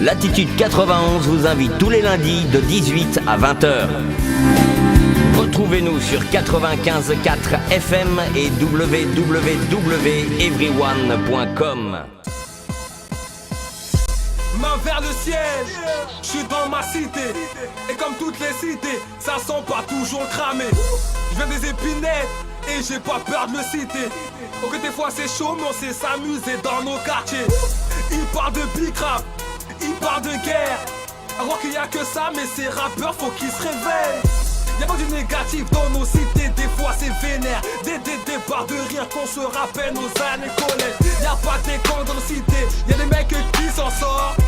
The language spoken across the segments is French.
Latitude 91 vous invite tous les lundis de 18 à 20h. Retrouvez-nous sur 95.4 FM et www.everyone.com. Main vers le ciel, je suis dans ma cité. Et comme toutes les cités, ça sent pas toujours cramé. Je viens des épinettes et j'ai pas peur de le citer. Ok, des fois c'est chaud, mais on sait s'amuser dans nos quartiers. Ils parlent de big rap, ils parlent de guerre. Alors qu'il y a que ça, mais ces rappeurs faut qu'ils se réveillent. Y'a pas du négatif dans nos cités, des fois c'est vénère. Des barres de rire qu'on se rappelle nos années collège. Y'a pas des camps dans nos cités, y'a des mecs qui s'en sortent.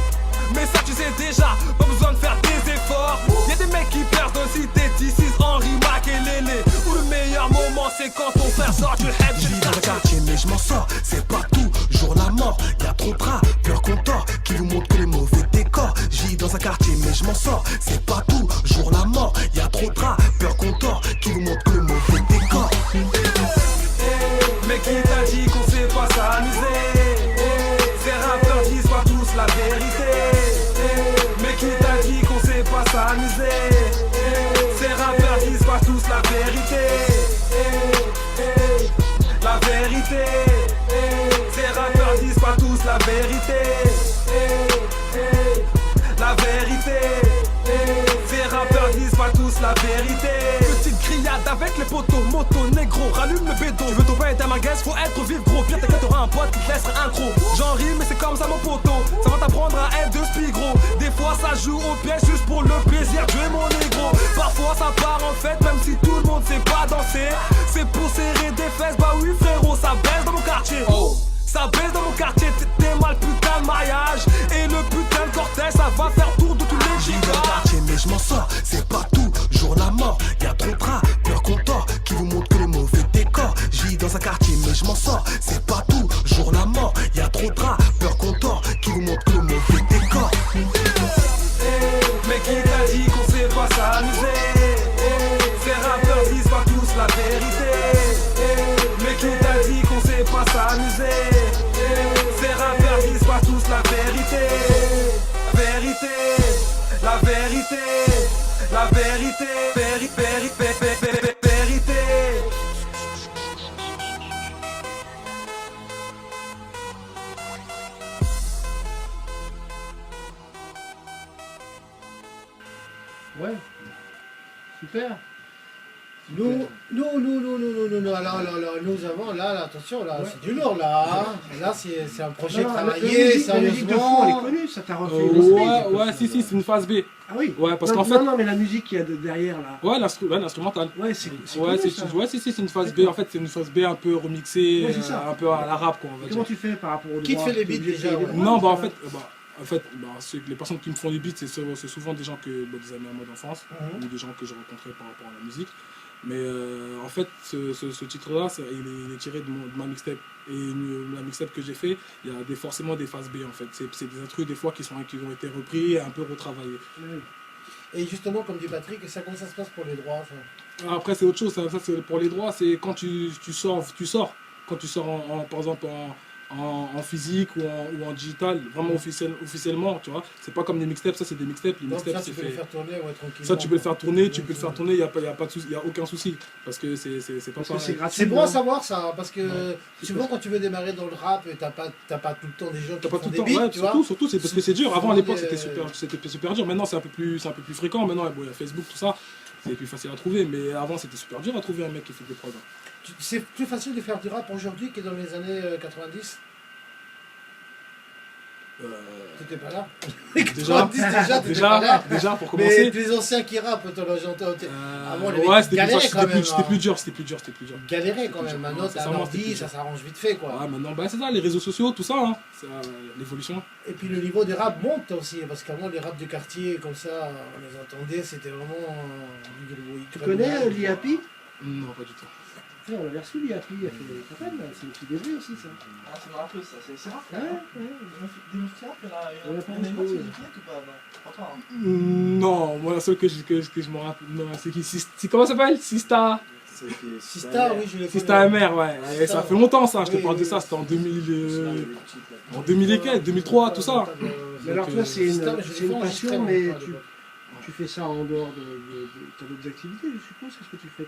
Mais ça tu sais déjà, pas besoin de faire des efforts. Y'a des mecs qui perdent dans nos cités, T6, Henri, Mac et Lélé. Où le meilleur moment c'est quand ton frère sort du head. Je vis dans le quartier mais je m'en sors, c'est pas tout, jour la mort. Y'a trop de rats, peur qu'on tord, qui vous montre que les mauvais décors. Je vis dans un quartier mais je m'en sors, c'est pas tout, jour la mort. Y'a trop de rats, peur qu'on tord, qui vous montre que le mauvais décor. Mais qui t'a dit qu'on sait pas s'amuser? Ces rappeurs disent pas tous la vérité. Mais qui t'a dit qu'on sait pas s'amuser? Ces rappeurs disent pas tous la vérité. La vérité. Ces rappeurs disent pas tous la vérité. La vérité. Ces rappeurs disent pas tous la vérité. Petite grillade avec les potos, moto, négro, rallume le béton. Tu veux ton pain et ta merguez, faut être vif gros. Pire t'inquiète, t'auras un pote qui te laissera un croc. J'en ris mais c'est comme ça mon poteau. Ça va t'apprendre à être de spigro. Des fois ça joue au piège juste pour le plaisir de jouer mon négro. Parfois ça part en fête même si tout le monde sait pas danser. C'est pour serrer des fesses, bah oui frérot, ça baisse dans mon quartier. Ça baisse dans mon quartier, t'es mal putain de mariage. Et le putain de cortège, ça va faire tour de tous les Je vis dans le quartier mais je m'en sors, c'est pas tout, jour la mort. Y'a trop de rats, peur qu'on tord, qui vous montre que les mauvais décors. Je vis dans un quartier mais je m'en sors, c'est pas tout, jour la mort. Y'a trop de rats, peur qu'on tord, qui vous montre que le mauvais décor. Mais qui t'a dit qu'on sait pas s'amuser? Ces rappeurs disent pas tous la vérité. Mais qui t'a dit qu'on sait pas s'amuser? Ces rappeurs disent pas tous la vérité. Vérité, la vérité, la vérité, vérité. Ouais, super. Nous, alors, nous avons là, attention, là, c'est du lourd, là. Hein. Là, c'est un projet travaillé, la musique de fond, elle est connue, ça t'a refait une ouais, si, c'est une phase B. Ah oui. Ouais, parce non, qu'en fait. Non, mais la musique qu'il y a derrière, là. Ouais, l'instrumental. Ouais, c'est c'est une phase B. En fait, c'est une phase B un peu remixée, ouais, un peu à l'arabe, quoi. Comment tu fais par rapport au droit? Qui te fait les beats déjà? Non, bah, en fait, les personnes qui me font les beats, c'est souvent des gens des amis à moi d'enfance, ou des gens que j'ai rencontrés par rapport à la musique. Mais en fait, ce titre-là, il est tiré de ma mixtape. Et la mixtape que j'ai fait, il y a forcément des phases B en fait. C'est des intrus des fois qui ont été repris et un peu retravaillés. Et justement, comme dit Patrick, comment ça se passe pour les droits ça? Après, c'est autre chose. Ça c'est pour les droits, c'est quand tu sors. Quand tu sors, par exemple, en physique ou en digital, vraiment officiellement, tu vois. C'est pas comme des mixtapes, ça c'est des mixtapes. Les donc mixtapes, ça, tu peux le faire tourner, ouais, tranquillement. Ça, tu peux le faire tourner, il n'y a pas de souci, il n'y a aucun souci. Parce que c'est pas pareil. C'est bon à savoir ça, parce que souvent quand tu veux démarrer dans le rap, t'as pas tout le temps des gens qui font des beats, tu vois. Surtout, c'est parce que c'est dur. Avant, à l'époque, c'était super dur. Maintenant, c'est un peu plus fréquent. Maintenant, il y a Facebook, tout ça. C'est plus facile à trouver. Mais avant, c'était super dur à trouver un mec qui fait des prods. C'est plus facile de faire du rap aujourd'hui que dans les années 90. T'étais pas là. Déjà pour commencer. Mais les anciens qui rappent, j'entends. Avant, ouais, c'était plus dur. Galérer quand même. Maintenant, t'as un ordi, ça s'arrange vite fait quoi. Ouais, maintenant, c'est ça, les réseaux sociaux, tout ça, hein. C'est l'évolution. Et puis le niveau des rap monte aussi, parce qu'avant, les raps de quartier, comme ça, on les entendait, c'était vraiment. Tu connais l'IAPI? Non, pas du tout. On l'avait reçu l'IAPI, il a fait des campagnes, c'est le début aussi ça. Ah, c'est un peu ça, c'est rare. Ouais. Des multi-rap, il y en a une autre sur Internet ou pas? Pas toi, hein. Non, moi la seule que je me rappelle, non, c'est qui? Comment ça s'appelle? Sista. Sista, oui, je l'ai Sista MR, ouais. Et Sista, ça fait longtemps ça, je te oui, parle de oui. ça, c'était en 2000, 2003, tout ça. Mais alors, Donc, toi, c'est Sista, mais je c'est une l'ai passion, enregistré, mais moi, tu fais ça en dehors de t'as d'autres activités, je suppose. Qu'est-ce que tu fais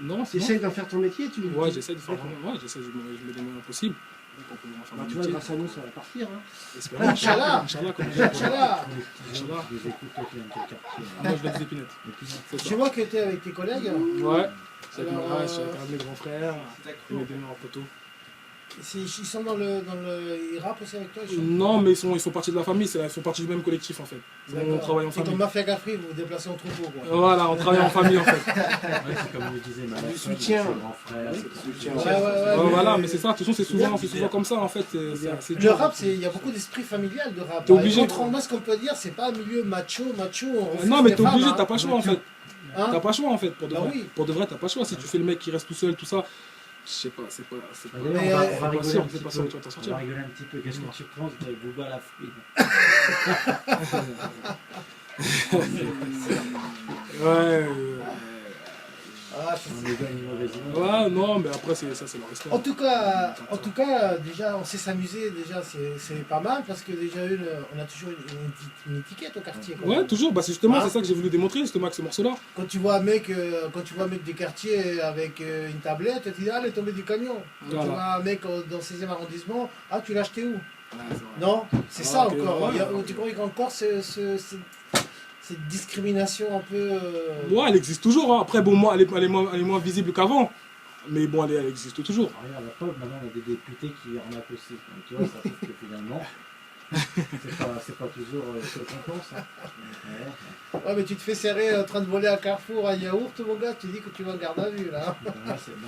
Non, Tu essayes d'en faire ton métier Ouais, j'essaie de faire vraiment. Ouais, j'essaie de me donner le moyens possible. Pour pouvoir en faire Bah, mon tu vois, métier. grâce à nous, ça va partir. Hein. Espérons. Inch'Allah. Inch'Allah, comme on dit. Inch'Allah. Inch'Allah. Je les écoute, toi, qui viens de quel quartier Moi, je viens des épinettes. C'est Je ça. vois que tu es avec tes collègues. Ouais. C'est avec Alors, ouais, je suis avec mes grands frères et mes deux meilleurs potos. Ils sont dans le. Ils rappent aussi avec toi ils chantent. Non, mais ils font partie de la famille, ils font partie du même collectif en fait. On D'accord. travaille en C'est comme famille. Mafia Gafri, vous vous déplacez en troupeau. Quoi. Voilà, on travaille en famille en fait. Ouais, c'est comme je disais, ma Du soeur, soutien. ses grands frères, Ouais, Voilà, mais c'est ça, de toute façon, c'est souvent comme ça en fait. C'est Le dur. rap, il y a beaucoup d'esprit familial de rap. T'es obligé. Et contrairement à ce qu'on peut dire, c'est pas un milieu macho. On Non, mais refuse t'es les obligé, femmes, t'as pas le choix en fait. Hein T'as pas le choix en fait, pour de Bah vrai. oui. Pour de vrai, t'as pas le choix. Si tu fais le mec qui reste tout seul, tout ça, je sais pas, c'est pas. D'ailleurs, Mais, on va c'est pas rigoler sûr, un c'est petit pas peu. sûr que tu vas t'en On sortir. va rigoler un petit peu. Qu'est-ce que tu penses de Booba la fouine Ouais, Ah, On lui donne une mauvaise image. ouais, non, mais après, ça, c'est leur histoire. En tout cas, déjà, on sait s'amuser, déjà, c'est pas mal, parce que déjà, on a toujours une étiquette au quartier. Quoi. Ouais, toujours, bah c'est justement, Ah. c'est ça que j'ai voulu démontrer, justement, avec ce morceau-là. Quand tu vois un mec du quartier avec une tablette, tu te dis, ah, il est tombé du camion. Quand tu Voilà. vois un mec dans le 16e arrondissement, ah, tu l'as acheté où? Ouais, c'est vrai. Non, c'est Ah, ça ok, encore. ouais. Tu crois qu'il y a encore cette discrimination un peu. Ouais, elle existe toujours, hein. Après, bon, moi, elle est moins visible qu'avant. Mais bon, elle existe toujours. Regarde, la pop, maintenant on a des députés qui arnaquent aussi. Donc tu vois, ça prouve que finalement, c'est pas toujours ce qu'on pense. Hein. Ouais, mais tu te fais serrer en train de voler à Carrefour un yaourt, mon gars, tu dis que tu vas en garde à vue là. Bah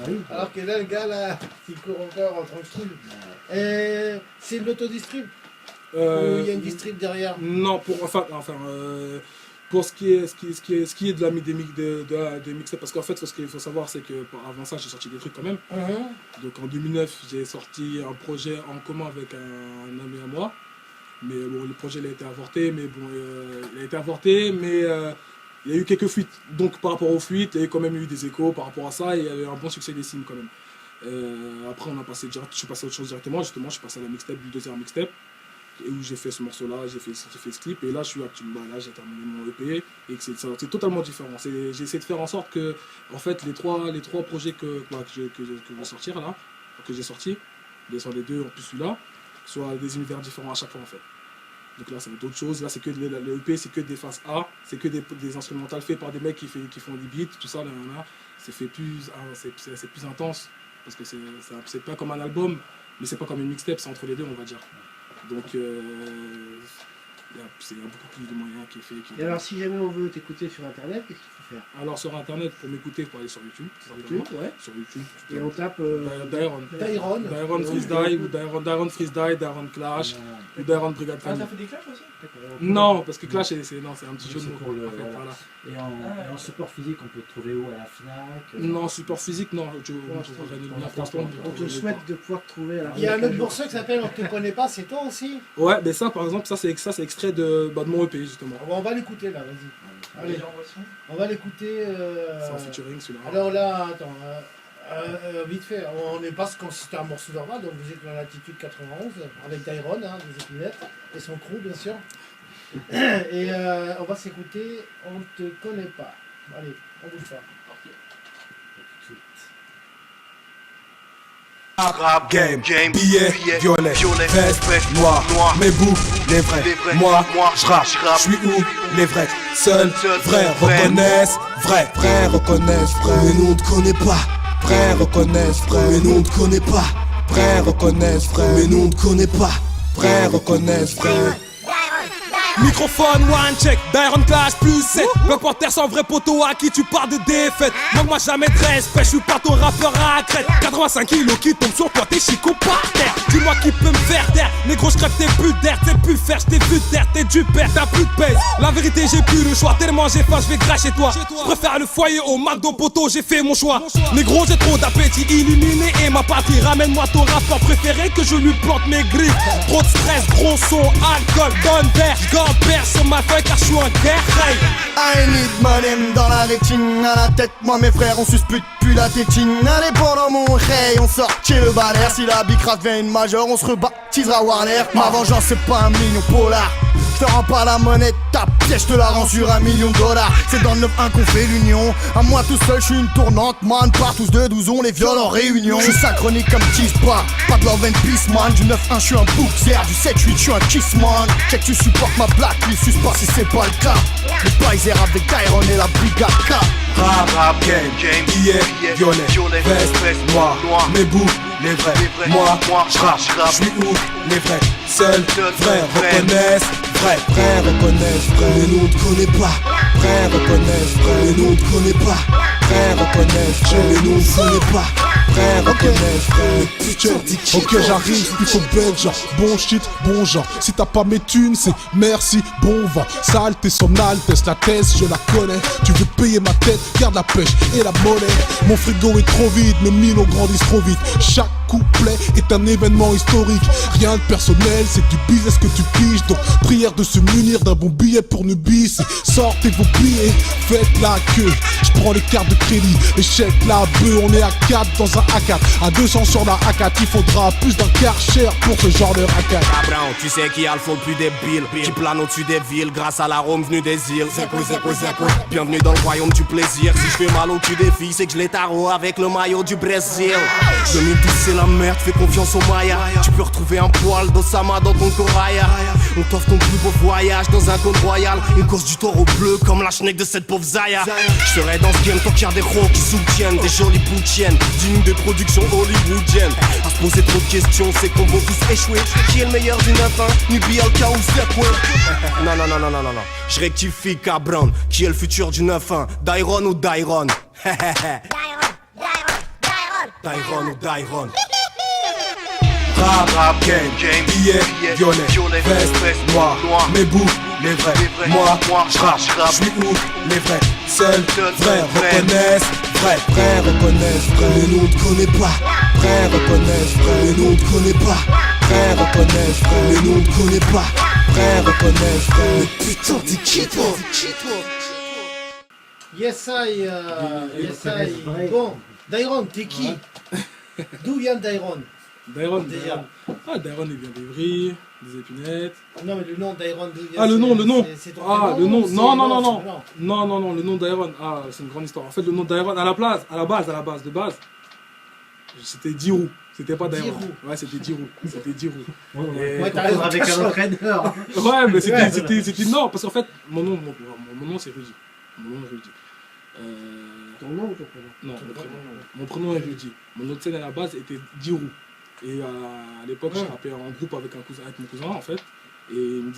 oui. Alors que là, le gars là, il court encore tranquille. Et c'est de l'autodistrib ou il y a une distrib derrière? Non, pour ce qui est de la des mixtapes, parce qu'en fait, ce qu'il faut savoir, c'est que avant ça, j'ai sorti des trucs quand même. Donc en 2009, j'ai sorti un projet en commun avec un ami à moi. Mais bon, le projet il a été avorté, mais il y a eu quelques fuites. Donc par rapport aux fuites, il y a quand même eu des échos par rapport à ça, et il y a eu un bon succès des signes quand même. Après, je suis passé à autre chose directement, justement, je suis passé à la mixtape, du deuxième mixtape, et où j'ai fait ce morceau-là, j'ai fait ce clip, et là, je suis actuellement, là, j'ai terminé mon EP, et que c'est totalement différent. J'ai essayé de faire en sorte que, en fait, les trois projets que je vais sortir là, que j'ai sortis, les deux en plus celui-là, soient des univers différents à chaque fois en fait. Donc là, ça va être autre chose. Là, c'est que le EP, c'est que des faces A, c'est que des instrumentales faits par des mecs qui font des beats, tout ça, là. C'est plus intense, parce que c'est pas comme un album, mais c'est pas comme une mixtape, c'est entre les deux, on va dire. Donc, il y a beaucoup plus de moyens qui est fait. Et alors, si jamais on veut t'écouter sur internet, qu'est-ce qu'il faut faire? Alors, sur internet, pour m'écouter, il faut aller sur YouTube. Ouais. Sur YouTube. Et on tape. Dairon Freestyle, ou Dairon Freestyle, Dairon Clash, ou Dairon Brigade Ah, Family. t'as fait des clashs aussi? Non, parce que Clash, c'est un petit jeu de C'est mots. pour le- en fait, voilà. voilà. Et en support physique, on peut te trouver où? À la FNAC Non, support physique, non. Je trouverai le lien pour l'instant. On te souhaite de pouvoir te trouver à la Il y a un autre jour. morceau qui s'appelle On te connaît pas, c'est toi aussi? Ouais, mais ça, par exemple, ça c'est extrait de mon EP, justement. On va l'écouter là, vas-y. Allez, J'envoie son. on va l'écouter. C'est en featuring, celui-là. Alors là, attends, vite fait, on n'est pas comme si c'était un morceau normal, donc vous êtes dans l'attitude 91 avec Dairon, des épinettes, et son crew bien sûr. Et on va s'écouter On te connaît pas. Allez, on bouge pas. Rap game, billets, violet, veste, noir, mes bouts, les vrais, moi, j'rappe, j'suis où, les vrais, seuls, vrais, reconnaissent, vrai, reconnaissent, vrai, mais nous on te connaît pas, vrai, reconnaissent, vrai, mais nous on te connaît pas, vrai, reconnaissent, vrai, mais nous on te connaît pas, vrai, reconnaissent, vrai. Microphone, one check, Dairon Clash plus 7. Bloc par terre sans vrai poteau à qui tu parles de défaite. Manque-moi jamais de respect, je suis pas ton rappeur à crête. 85 kilos qui tombent sur toi, t'es chico par terre. Dis-moi qui peut me faire taire. Négro, je crève tes buts d'air, t'es plus faire, j't'ai vu de terre, t'es du père, t'as plus de paye. La vérité, j'ai plus le choix, tellement j'ai faim, je vais cracher toi. Je préfère le foyer au McDo poteau, j'ai fait mon choix. Négro, j'ai trop d'appétit illuminé et ma patrie. Ramène-moi ton rappeur préféré que je lui plante mes griffes. Trop de stress, gros son, alcool, donne d'air, j'gomme. Lambert sur ma feuille car je suis en guerre. Hey. I need money dans la rétine, à la tête, moi mes frères on suspute plus la tétine. Allez pendant mon rey, on sort chez le balère. Si la bicrave devient une majeure, on se rebaptisera Warner. Ma vengeance c'est pas un million polar. Je te rends pas la monnaie de ta pièce, je te la rends sur $1 million. C'est dans le 9-1 qu'on fait l'union. À moi tout seul, je suis une tournante, man. Par tous de 12, on les viole en réunion. Je suis synchronique comme Cheese-Pas, pas de love and peace, man. Du 9-1, je suis un bouxière, du 7-8, je suis un kiss, man. Check, tu supportes ma blacklist, suce pas si c'est pas le cas. Le Paiser avec Tyron et la brigade K. Rap game, billet, violet, veste, noir, mes bouts, les vrais, moi, j'rappe, j'suis où, les vrais, seuls, vrais, reconnaissent, vrais, reconnaissent, Mais nous on te connaît pas. vrais, reconnaissent, Mais nous on te connaît pas. vrais, reconnaissent, Mais nous on te connaît pas. vrais, reconnaissent, Putain, Ok, j'arrive, plutôt belge, bon shit, bon genre. Si t'as pas mes thunes, c'est merci, bon va. Sale, t'es son altesse, la thèse, je la connais. Tu veux payer ma tête, garde la pêche et la monnaie. Mon frigo est trop vide, mes minots grandissent trop vite. Chaque couplet est un événement historique. Rien de personnel, c'est du business que tu piges. Donc, prière de se munir d'un bon billet pour Nubis. Sortez vos billets, faites la queue. Je prends les cartes de crédit, les chèques, la bœuf. On est à 4 dans un A4, à 200 sur la A4. Il faudra plus d'un Karcher pour ce genre de racket. Cabron, tu sais qui a le fond le plus débile, qui plane au-dessus des villes grâce à l'arôme venu des îles. Bienvenue dans le royaume du plaisir. Si je fais mal au cul des filles, c'est que je les tarot avec le maillot du Brésil. 2012 c'est la merde, fais confiance au Maya. Tu peux retrouver un poil d'Osama dans ton Coraya. On t'offre ton plus beau voyage dans un cône royal. Une course du taureau bleu comme la schneck de cette pauvre Zaya. Je serai dans ce game tant qu'il y a des ros qui soutiennent des jolies boutiennes dignes des productions hollywoodiennes. À se poser trop de questions, c'est qu'on va tous échouer. Qui est le meilleur du 9-1, Nubi, Alka ou Stepway? Non, je rectifie Cabron. Qui est le futur du 9-1, Dairon ou Dairon? Dairon ou Dairon? Rap game, billet, violet, veste, noir, mes bouts, les vrais, moi, j'rappe, j'suis où, les vrais, seuls, vrais, reconnaissent, vrais, reconnaissent, Mais nous on te connaît pas. vrais, reconnaissent, Mais nous on te connaît pas. vrais, reconnaissent, Mais nous on te connaît pas. vrais, reconnaissent, Mais putain, t'es qui toi? Yes, I. Bon, Dairon, t'es qui? D'où vient Dairon? Dairon, Déjà. Dairon, il vient d'Evry, des épinettes. Non, mais le nom Dairon, d'où vient? Ah, le nom. C'est ton Ah, prénom le nom. ou c'est Non, le nom? le nom Dairon. Ah, c'est une grande histoire. En fait, le nom Dairon, à la base, c'était Dirou. C'était pas Dairon. Dirou. Ouais, c'était Dirou. Ouais, t'as raison. Avec un entraîneur. Ouais, mais c'était non, parce qu'en fait, mon nom c'est Rudy. Mon nom est Rudy. Ton nom ou ton prénom? Non, mon prénom est Rudy. Mon autre scène à la base était Dirou. Et à l'époque, je rappais en groupe avec mon cousin en fait. Et il me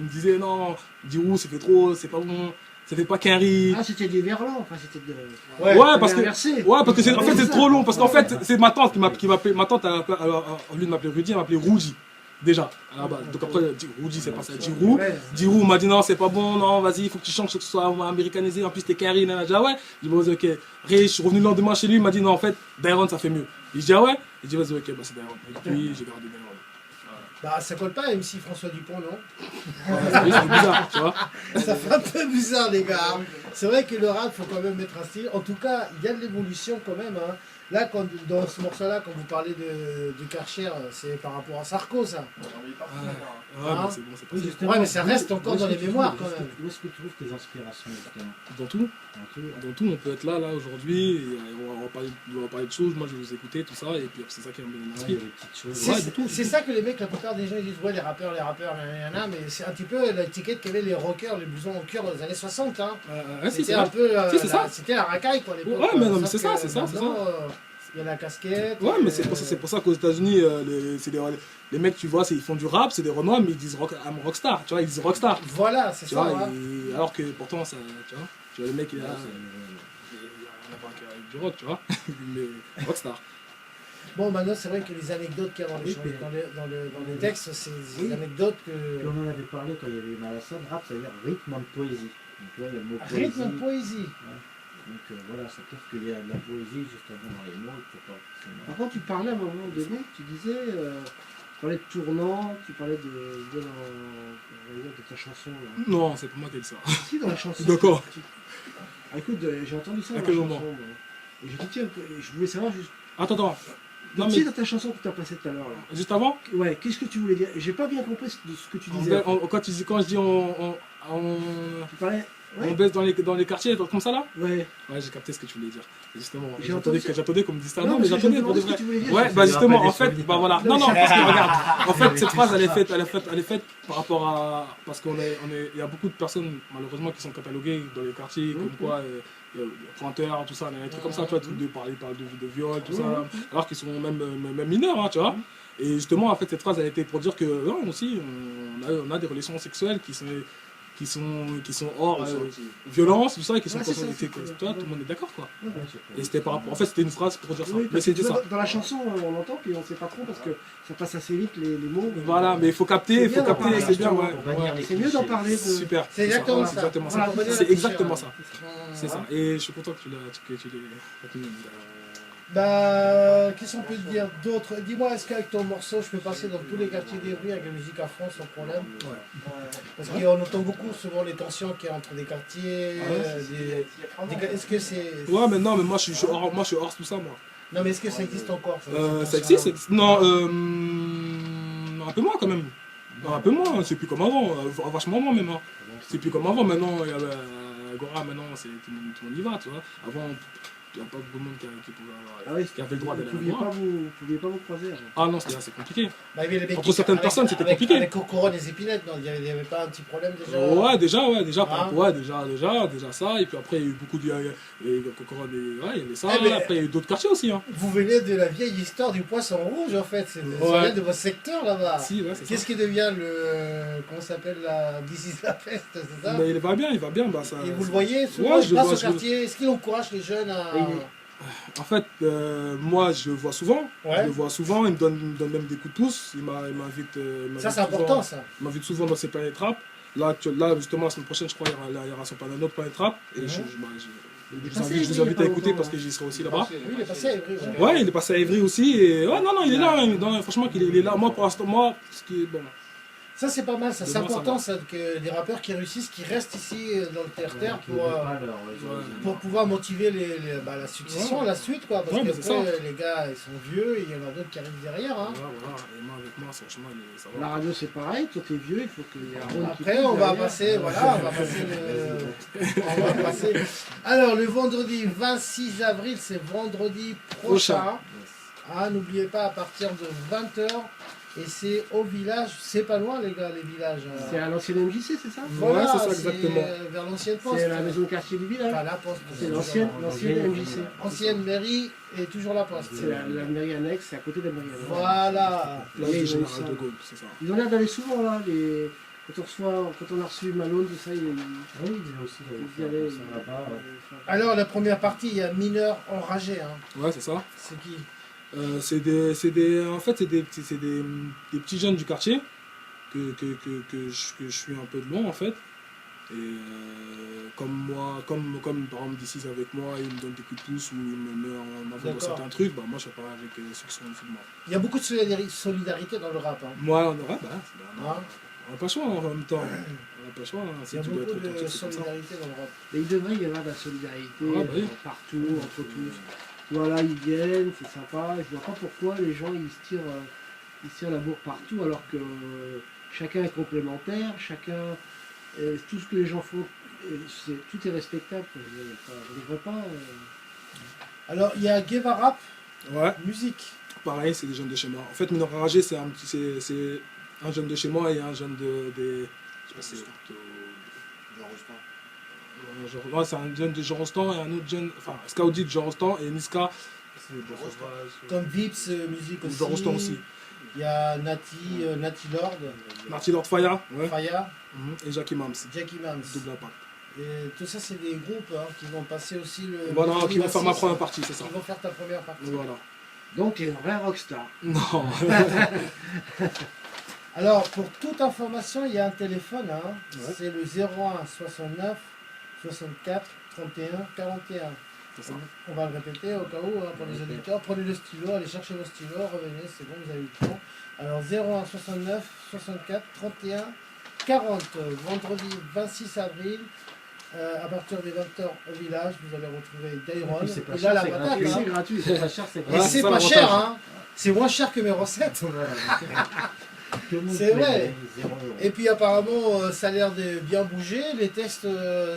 disait non, Dirou c'est pas bon, ça fait pas qu'un riz. Ah, c'était du verlan, enfin c'était de. Ouais, parce que inversé. en fait c'est trop long, parce qu'en fait c'est ma tante qui m'appelait, ma tante au lieu de m'appeler Rudy, elle m'appelait Rudy. Déjà, à la base. Donc après, Rudy c'est passé à Dirou. Dirou m'a dit non, c'est pas bon, non, vas-y, il faut que tu changes, que tu sois américanisé, en plus t'es qu'un riz, j'ai dit ah ouais. J'ai dit ok. Je suis revenu le lendemain chez lui, il m'a dit non, en fait, Dairon ça fait mieux. Il dit ah ouais. J'ai dit vas-y, ok, bah c'est Dairon. Et puis j'ai gardé Dairon. Bah, ça colle pas, MC François Dupont, non? Oui, c'est bizarre, tu vois. Ça fait un peu bizarre, les gars. C'est vrai que le rap, faut quand même mettre un style. En tout cas, il y a de l'évolution quand même. Hein. Là, dans ce morceau-là, quand vous parlez de Karcher, c'est par rapport à Sarko, ça. Ouais, mais c'est bon, c'est pas Oui, ça. justement. Ouais, mais ça reste encore dans les mémoires quand même. Où est-ce que tu trouves tes inspirations, justement? Dans tout. Dans tout, on peut être là aujourd'hui, et on va parler de choses, moi je vais vous écouter, tout ça, et puis c'est ça qui m'inspire. C'est ça que les mecs, la plupart des gens, ils disent ouais, les rappeurs, nanana, mais c'est un petit peu l'étiquette qu'avaient les rockers, les blousons au cœur dans les années 60. Hein. C'était un peu. C'était la racaille, quoi, les Ouais, mais non, mais c'est ça, c'est ça. Il y a la casquette. Ouais, mais c'est pour ça qu'aux États-Unis, les mecs, tu vois, ils font du rap, c'est des Renois, mais ils disent I'm rockstar, tu vois, ils disent rockstar. Voilà, c'est ça. Vois, alors que pourtant, ça, tu vois, le mec, il a rien à voir avec du rock, tu vois, mais rockstar. Bon, maintenant, c'est vrai que les anecdotes qu'il y a dans les textes, c'est des anecdotes que. On en avait parlé quand il y avait Malassane. Rap, ça veut dire rythme de poésie. Donc, tu vois, il y a le mot poésie. Rythme de poésie. Ouais. Donc voilà, ça prouve qu'il y a de la poésie justement dans les mots. Par contre, tu parlais à un moment donné, tu disais, tu parlais de tournant, tu parlais de de ta chanson là. Non, c'est pas moi qui ai dit ça. Si, dans la chanson. D'accord. Ah, écoute, j'ai entendu ça À dans quel la moment chanson. Moi. Et je te tiens, je voulais savoir juste. Attends. Non, Tu sais, mais dans ta chanson que tu as passée tout à l'heure là. juste avant, Ouais, qu'est-ce que tu voulais dire? J'ai pas bien compris ce que tu disais. quand je dis on Tu parlais. Ouais. on baisse dans les quartiers, comme ça là. Ouais. Ouais, j'ai capté ce que tu voulais dire. Justement, J'ai entendu ça. j'attendais qu'on me dise ça. Non, Non, mais parce que j'attendais je me pour de demandais vrai. ce que tu voulais dire. Ouais, bah justement, en fait, bah voilà. Non, parce que regarde, en fait, cette phrase, elle est faite par rapport à. Parce il y a beaucoup de personnes, malheureusement, qui sont cataloguées dans les quartiers, comme quoi, pointeurs, tout ça, des trucs comme ça, tu vois, de parler de viol, tout ça, alors qu'ils sont même mineurs, hein, tu vois. Et justement, en fait, cette phrase, elle a été pour dire que, non, aussi, on a des relations sexuelles qui sont hors violence, tout ça, et qui sont consenties. Toi, tout le monde est d'accord, quoi. Et c'était par rapport. En fait, c'était une phrase pour dire ça. Oui, Mais c'était ça. Dans la chanson, on entend, puis on sait pas trop parce que ça passe assez vite les mots. Voilà, mais il faut capter, c'est bien, ouais. C'est mieux d'en parler. Super. C'est exactement ça. C'est exactement ça. C'est ça. Et je suis content que tu l'aies. Bah, qu'est-ce qu'on peut te dire d'autre? Dis-moi, est-ce qu'avec ton morceau, je peux passer dans tous les quartiers d'Evry avec la musique à fond sans problème? Ouais. Parce qu'on entend beaucoup souvent les tensions qu'il y a entre des quartiers. Est-ce que c'est. Ouais, mais non, mais moi je suis hors tout ça, moi. Non, mais est-ce que ça existe encore? Ça existe. Non, un peu moins quand même. Non, un peu moins, c'est plus comme avant. Vachement moins même. Hein. C'est plus comme avant. Maintenant, il y a Agora, maintenant, tout le monde y va, tu vois. Avant, il n'y a pas beaucoup de monde qui avait le droit d'aller à l'endroit. Vous ne pouviez pas vous croiser. Ah non, c'était assez compliqué. Bah, Entre certaines personnes, c'était compliqué. Avec Cocoron et les épinettes, il n'y avait pas un petit problème déjà? Ouais, déjà ça. Et puis après, il y a eu beaucoup de. Cocoron, il y avait ça. Après, il y a eu d'autres quartiers aussi. Hein. Vous venez de la vieille histoire du poisson rouge, en fait. Ça vient de votre secteur là-bas. Si, ouais, c'est ça. Qu'est-ce qui devient le. Comment ça s'appelle la. This is la feste, c'est ça? Mais il va bien. Bah, ça, et vous le voyez souvent, ouais, il passe au quartier. Est-ce qu'il encourage les jeunes à. En fait, moi je le vois souvent. Ouais. Je le vois souvent, il me donne même des coups de pouce. Il m'invite. Ça, c'est important, ça. Il m'invite souvent dans ses planètes rap. Là, justement, la semaine prochaine, je crois, il y aura un autre planète rap. Et je vous invite à écouter parce que j'y serai aussi là-bas. Oui, il est passé à Évry. Ouais, il est passé à Évry aussi. Et ouais, non, il est là. Non, franchement, il est là. Moi, pour l'instant, ce qui est bon. Ça, c'est pas mal, ça. C'est important ça, que des rappeurs qui réussissent, qui restent ici dans le terre-terre pour pouvoir motiver la succession, la suite, quoi. Parce que les gars, ils sont vieux, et il y en a d'autres qui arrivent derrière. Hein. Voilà. Et moi, avec moi, franchement, ça va. La radio, c'est pareil. Toi, t'es vieux, il faut qu'il y ait un rôle. Après, on va passer, voilà, on va passer. Alors, le vendredi 26 avril, c'est vendredi prochain. Ah, n'oubliez pas, à partir de 20h. Et c'est au village, c'est pas loin les gars, les villages. C'est à l'ancienne MJC, c'est ça? Voilà, c'est ça exactement. Vers l'ancienne poste. C'est la maison de quartier du village. Pas la poste. C'est l'ancienne MJC. Ancienne mairie et toujours la poste. C'est la mairie annexe, c'est à côté de la mairie annexe. Voilà. Ils ont l'air d'aller souvent là, quand on a reçu Malone, tout ça, il est aussi là-bas. Alors la première partie, il y a Mineur enragé. Hein. Ouais, c'est ça. C'est qui? C'est des petits jeunes du quartier que je suis un peu de loin en fait. Et comme par exemple d'ici avec moi, il me donne des coups de pouce ou il me met en avant dans certains trucs, bah moi je parle avec ceux qui sont en dessous de moi. Il y a beaucoup de solidarité dans le rap. Hein. Moi on n'a pas le choix en même temps. On n'a pas le choix. Il y a beaucoup de solidarité dans le rap. Mais il devrait y avoir de la solidarité partout, entre tous. Voilà, ils viennent, c'est sympa. Je ne vois pas pourquoi les gens ils se tirent la bourre partout alors que chacun est complémentaire, tout ce que les gens font, tout est respectable. On ne devrait pas. Alors il y a Guevara Rap, musique. Pareil, c'est des jeunes de chez moi. En fait, Mineur enragé, c'est un jeune de chez moi et un jeune je sais pas si c'est c'est un jeune de Jean-Rostand et un autre jeune, enfin Scoudi de Jean-Rostand et Niska. Comme Vips, musique aussi. Jean-Rostand aussi. Il y a Nati Lord. Nati Lord Faya. Ouais. Faya. Et Jackie Mams. Double impact. Et tout ça, c'est des groupes qui vont passer aussi le. Voilà, qui vont faire ma première partie, c'est ça. Ils vont faire ta première partie. Voilà. Donc, tu es un vrai rockstar. Non. Alors, pour toute information, il y a un téléphone. Hein. Ouais. C'est le 01 69 64 31 41. On va le répéter au cas où, pour les auditeurs. Prenez le stylo, allez chercher vos stylos, revenez, c'est bon, vous avez eu le temps. Alors 01 69 64 31 40, vendredi 26 avril, à partir des 20h au village, vous allez retrouver Dairon. C'est pas Et cher, là, c'est la gratuit. patate, C'est hein. gratuit, c'est pas cher, c'est Et gratuit. c'est pas cher, hein. C'est moins cher que mes recettes. C'est vrai. Et puis apparemment, ça a l'air de bien bouger. Les textes,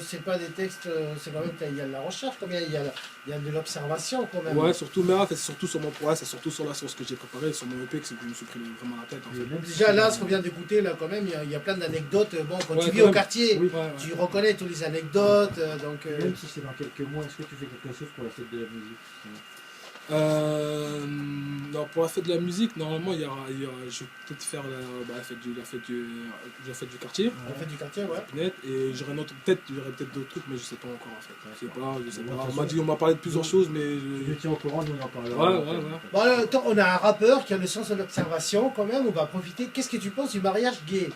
c'est pas des textes, c'est quand même, il y a de la recherche, quand même, il y a de l'observation quand même. Ouais, surtout, mais c'est surtout sur mon projet, c'est surtout sur la source que j'ai préparée, sur mon EP que je me suis pris vraiment la tête. En fait. Déjà là, ce qu'on vient d'écouter, là quand même, il y a plein d'anecdotes. Bon, quand Ouais, tu vis quand au même. quartier, Oui. tu reconnais toutes les anecdotes. Donc, Même si c'est dans quelques mois, est-ce que tu fais quelque chose pour la fête de la musique? Non, pour la fête de la musique, normalement, je vais peut-être faire la fête du quartier. La fête du quartier, ouais. Net, et j'aurai peut-être d'autres trucs, mais je sais pas encore en fait. Je sais pas. On m'a parlé de plusieurs choses, mais. Je tiens au courant, nous on en parlera. Ouais. Bon, alors, on a un rappeur qui a le sens de l'observation quand même, on va profiter. Qu'est-ce que tu penses du mariage gay?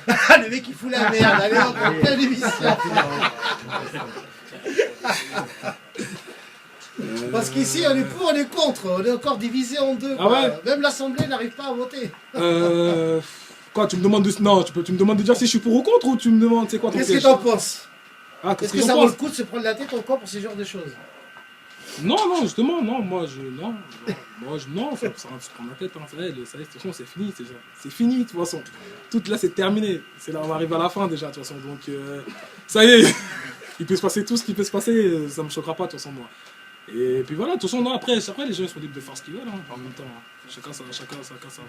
Le mec il fout la merde, allez on va faire l'émission. Parce qu'ici on est pour, on est contre, on est encore divisé en deux. Ah ouais. Même l'Assemblée n'arrive pas à voter. Quoi, tu me demandes de... Non, tu me demandes de dire si je suis pour ou contre, ou tu me demandes c'est quoi ton Qu'est-ce que piège? t'en penses? Qu'est-ce que ça vaut le coup de se prendre la tête encore pour ce genre de choses? Non, justement, non, moi je ça se prend la tête, hein, ça y est, de toute façon c'est fini, c'est fini de toute façon. Tout là c'est terminé, c'est là on arrive à la fin déjà de toute façon, donc ça y est, il peut se passer tout ce qui peut se passer, ça me choquera pas de toute façon moi. Et puis voilà, de toute façon non, après les gens ils sont libres de faire ce qu'ils veulent, hein, en même temps, chacun sa voix, chacun sa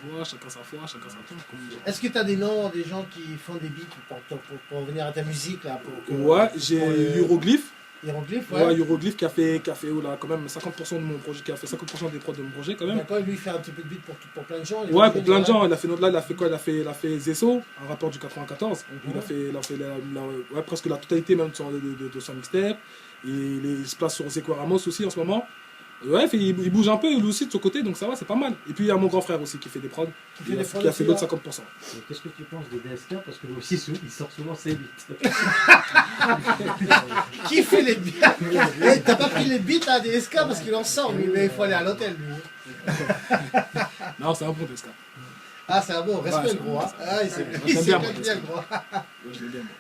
foi, chacun sa tombe. Est-ce que tu as des noms, des gens qui font des beats pour venir à ta musique là Ouais, j'ai Hieroglyphe. Hieroglyphe, ouais. Hieroglyphe qui a fait quand même 50% de mon projet, qui a fait 50% des prods de mon projet quand même. D'accord, lui il fait un petit peu de beat pour plein de gens. Ouais, pour plein de gens. Il a fait quoi? Il a fait Zesso, un rappeur du 94. Il a fait presque la totalité même de son mixtape. Il se place sur Zeko Ramos aussi en ce moment. Ouais, il bouge un peu lui aussi de son côté, donc ça va, c'est pas mal. Et puis il y a mon grand frère aussi qui fait des prods, qui a fait l'autre 50%. Qu'est-ce que tu penses de DSK? Parce que lui aussi, il sort souvent ses beats. Qui fait les beats? T'as pas pris les beats à DSK parce qu'il en sort, lui, mais il faut aller à l'hôtel, lui. Non, c'est un bon DSK. Ah, c'est un bon, respect le gros. Hein. Ah, il s'est bien le gros. Je l'ai bien, moi.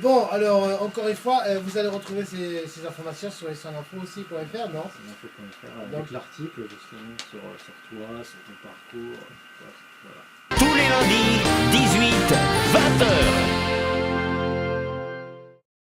Bon, alors, encore une fois, vous allez retrouver ces informations sur lesoninfo.fr, non? Avec l'article, justement, sur toi, sur ton parcours. Voilà. Tous les lundis, 18, 20h.